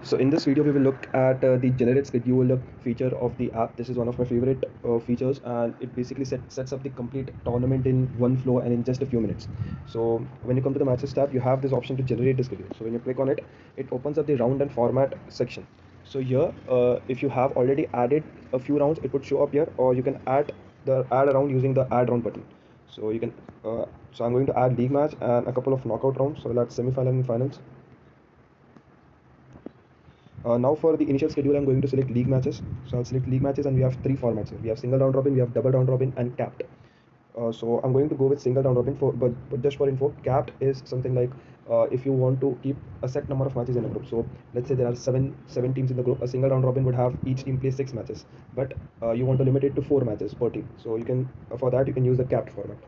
So in this video, we will look at the generate schedule feature of the app. This is one of my favorite features, and it basically sets up the complete tournament in one flow and in just a few minutes. So when you come to the matches tab, you have this option to generate the schedule. So when you click on it, it opens up the round and format section. So here, if you have already added a few rounds, it would show up here, or you can add a round using the add round button. So you can. So I'm going to add league match and a couple of knockout rounds. So that's semi-final and finals. Now for the initial schedule, I'm going to select league matches. So I'll select league matches, and we have three formats here. We have single round robin, we have double round robin, and capped. So I'm going to go with single round robin but just for info, capped is something like if you want to keep a set number of matches in a group. So let's say there are seven teams in the group. A single round robin would have each team play 6 matches, but you want to limit it to 4 matches per team. So you can for that you can use the capped format.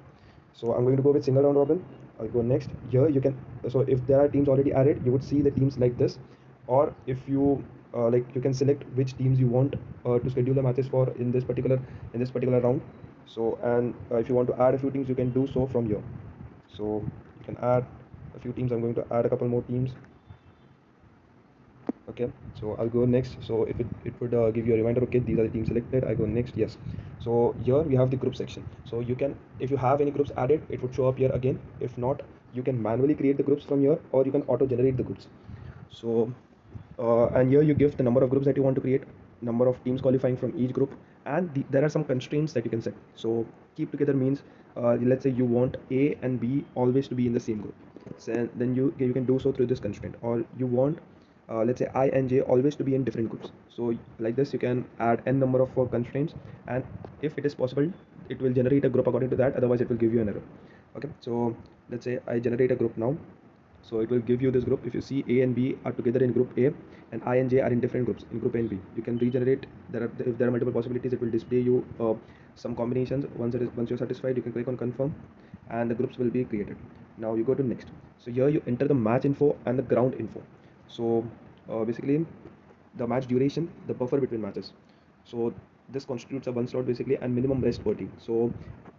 So I'm going to go with single round robin. I'll go next. Here you can, so if there are teams already added, you would see the teams like this, or if you you can select which teams you want to schedule the matches for in this particular round. So and if you want to add a few teams, you can do so from here. So you can add a few teams. I'm going to add a couple more teams. Okay, so I'll go next. So if it would give you a reminder, okay, these are the teams selected, I go next. Yes. So here we have the group section. So you can, if you have any groups added, it would show up here again. If not, you can manually create the groups from here, or you can auto generate the groups. So and here you give the number of groups that you want to create, number of teams qualifying from each group, and there are some constraints that you can set. So keep together means let's say you want A and B always to be in the same group. So then you can do so through this constraint, or you want let's say I and J always to be in different groups. So like this you can add n number of constraints, and if it is possible, it will generate a group according to that. Otherwise it will give you an error. Okay, so let's say I generate a group now. So it will give you this group. If you see A and B are together in group A, and I and J are in different groups in group A and B, you can regenerate. If there are multiple possibilities, it will display you some combinations. Once you're satisfied, you can click on confirm, and the groups will be created. Now you go to next. So here you enter the match info and the ground info. So basically the match duration, the buffer between matches. So this constitutes a one slot basically, and minimum rest per team. So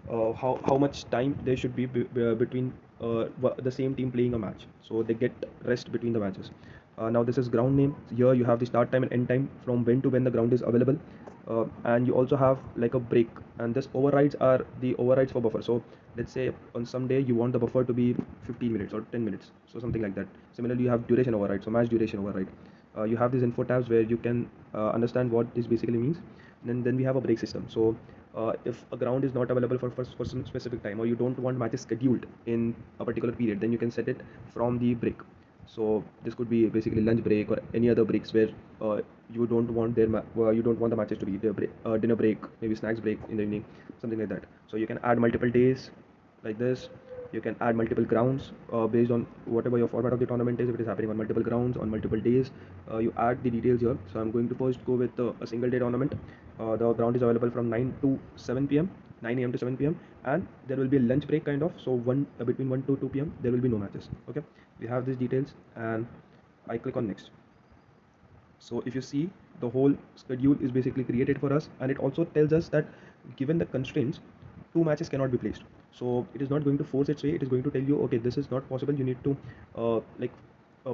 how much time there should be between the same team playing a match, so they get rest between the matches. Now this is ground name. Here you have the start time and end time, from when to when the ground is available, and you also have like a break, and this overrides are the overrides for buffer. So let's say on some day you want the buffer to be 15 minutes or 10 minutes, so something like that. Similarly, you have duration override, so match duration override. You have these info tabs where you can understand what this basically means. Then we have a break system. So if a ground is not available for some specific time, or you don't want matches scheduled in a particular period, then you can set it from the break. So this could be basically lunch break or any other breaks where you don't want you don't want the matches to be the dinner break, maybe snacks break in the evening, something like that. So you can add multiple days like this. You can add multiple grounds based on whatever your format of the tournament is. If it is happening on multiple grounds on multiple days, you add the details here. So I'm going to first go with a single day tournament. The ground is available from 9 to 7 p.m, 9 a.m to 7 p.m, and there will be a lunch break kind of. So between 1 to 2 p.m there will be no matches. Okay, we have these details, and I click on next. So if you see, the whole schedule is basically created for us, and it also tells us that given the constraints, 2 matches cannot be placed. So it is not going to force its way. It is going to tell you, okay, this is not possible. You need to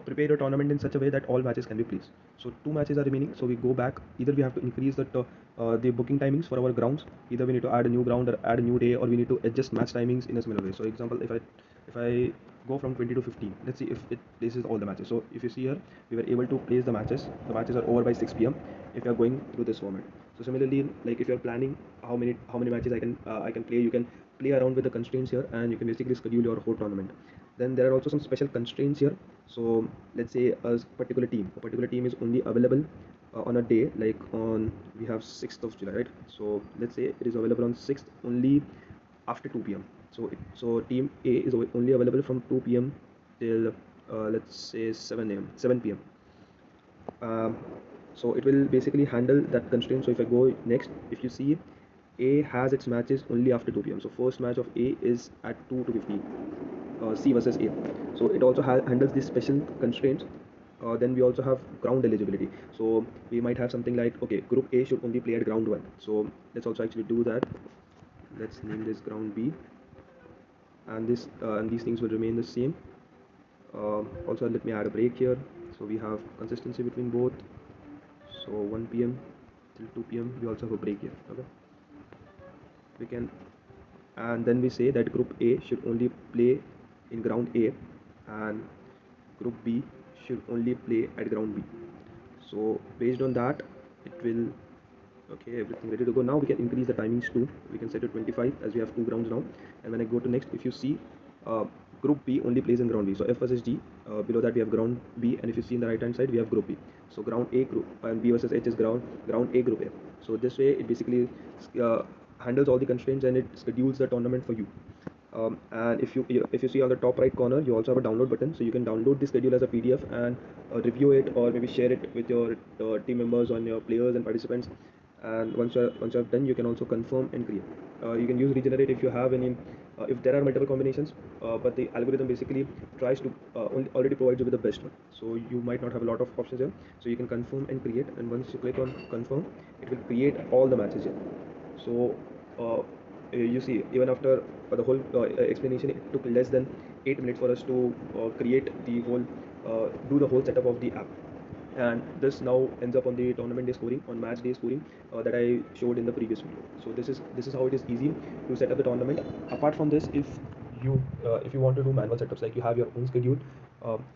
prepare a tournament in such a way that all matches can be placed. So 2 matches are remaining. So we go back. Either we have to increase the booking timings for our grounds. Either we need to add a new ground or add a new day, or we need to adjust match timings in a similar way. So example, if I go from 20 to 15, let's see if it places all the matches. So if you see here, we were able to place the matches. The matches are over by 6 p.m. if you are going through this format. So similarly, like if you're planning how many matches I can play, you can play around with the constraints here, and you can basically schedule your whole tournament. Then there are also some special constraints here. So let's say a particular team is only available on a day, like on, we have 6th of July, right? So let's say it is available on 6th only after 2 p.m. So team A is only available from 2 p.m till let's say 7 p.m. um, so it will basically handle that constraint. So if I go next, if you see, A has its matches only after 2 p.m. So first match of A is at 2 to 15, C versus A. So it also handles these special constraints. Then we also have ground eligibility. So we might have something like, okay, group A should only play at ground 1. So let's also actually do that. Let's name this ground B, and these things will remain the same. Also let me add a break here. So we have consistency between both. So 1 p.m. till 2 p.m. we also have a break here. Okay, we can, and then we say that group A should only play in ground A and group B should only play at ground B. So based on that, it will, okay, everything ready to go. Now we can increase the timings too. We can set it 25 as we have two grounds now. And when I go to next, if you see, uh, group B only plays in ground B. So F versus G, below that we have ground B, and if you see in the right hand side we have group B. So ground A group, and B versus H is ground A group A. So this way it basically uh, handles all the constraints and it schedules the tournament for you. And if you see on the top right corner, you also have a download button, so you can download the schedule as a PDF and review it, or maybe share it with your team members on your players and participants. And once you have done, you can also confirm and create. You can use regenerate if you have any, if there are multiple combinations, but the algorithm basically tries to already provides you with the best one. So you might not have a lot of options here. So you can confirm and create, and once you click on confirm, it will create all the matches here. So you see, even after the whole explanation, it took less than 8 minutes for us to create the whole, do the whole setup of the app. And this now ends up on the tournament day scoring, on match day scoring, that I showed in the previous video. So this is how it is easy to set up the tournament. Apart from this, if you want to do manual setups, like you have your own schedule,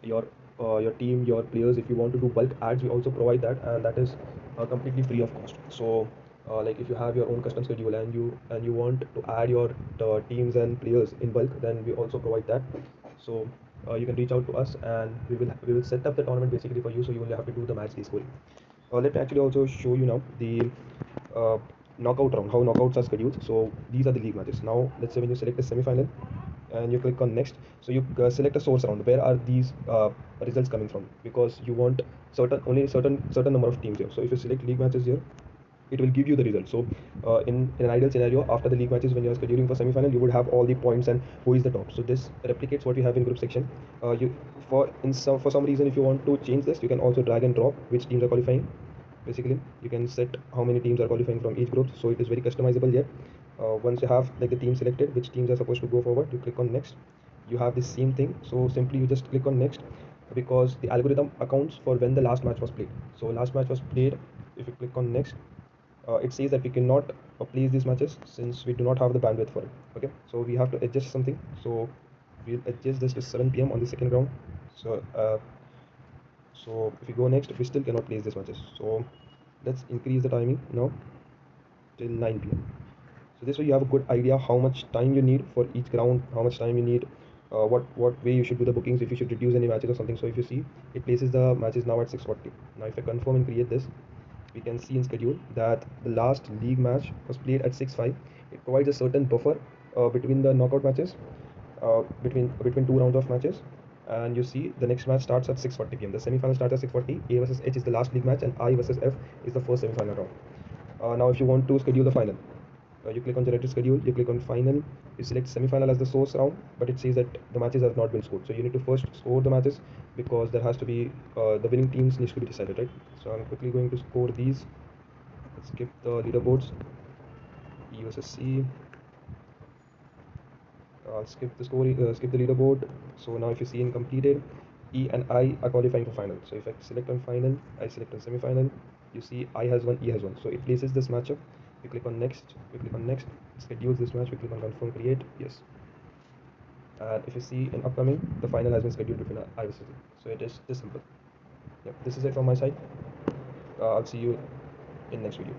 your team, your players, if you want to do bulk ads, we also provide that, and that is completely free of cost. So like if you have your own custom schedule and you want to add your teams and players in bulk, then we also provide that. So you can reach out to us and we will set up the tournament basically for you, so you only have to do the match day scoring. Let me actually also show you now the uh, knockout round, how knockouts are scheduled. So these are the league matches. Now let's say when you select a semi-final and you click on next, so you select a source round. Where are these results coming from? Because you want certain number of teams here. So if you select league matches here, it will give you the result. So in an ideal scenario, after the league matches, when you are scheduling for semi-final, you would have all the points and who is the top. So this replicates what you have in group section. You for some reason, if you want to change this, you can also drag and drop which teams are qualifying. Basically, you can set how many teams are qualifying from each group, so it is very customizable yet. Once you have like the team selected, which teams are supposed to go forward, you click on next. You have the same thing, so simply you just click on next, because the algorithm accounts for when the last match was played. So last match was played. If you click on next, it says that we cannot place these matches since we do not have the bandwidth for it. Okay, so we have to adjust something. So we'll adjust this to 7 p.m. on the second round. So if we go next, we still cannot place these matches. So let's increase the timing now till 9 p.m. So this way you have a good idea how much time you need for each ground, how much time you need, what way you should do the bookings, if you should reduce any matches or something. So if you see, it places the matches now at 6:40. Now if I confirm and create this, we can see in schedule that the last league match was played at 6:05. It provides a certain buffer between the knockout matches, between two rounds of matches. And you see the next match starts at 6:40 p.m. The semi-final starts at 6:40. A versus H is the last league match, and I versus F is the first semi-final round. Now if you want to schedule the final, you click on generated schedule, you click on final, you select semi-final as the source round, but it says that the matches have not been scored. So you need to first score the matches, because there has to be the winning teams needs to be decided, right? So I'm quickly going to score these. Let's skip the leaderboards. E versus C. I'll skip the score, skip the leaderboard. So now if you see in completed, E and I are qualifying for final. So if I select on final, I select on semi-final, you see I has one, E has one. So it places this matchup. We click on next, we click on next, schedules this match, we click on confirm, create, yes. And if you see in upcoming, the final has been scheduled between I versus E. So it is this simple. Yep, this is it from my side. I'll see you in next video.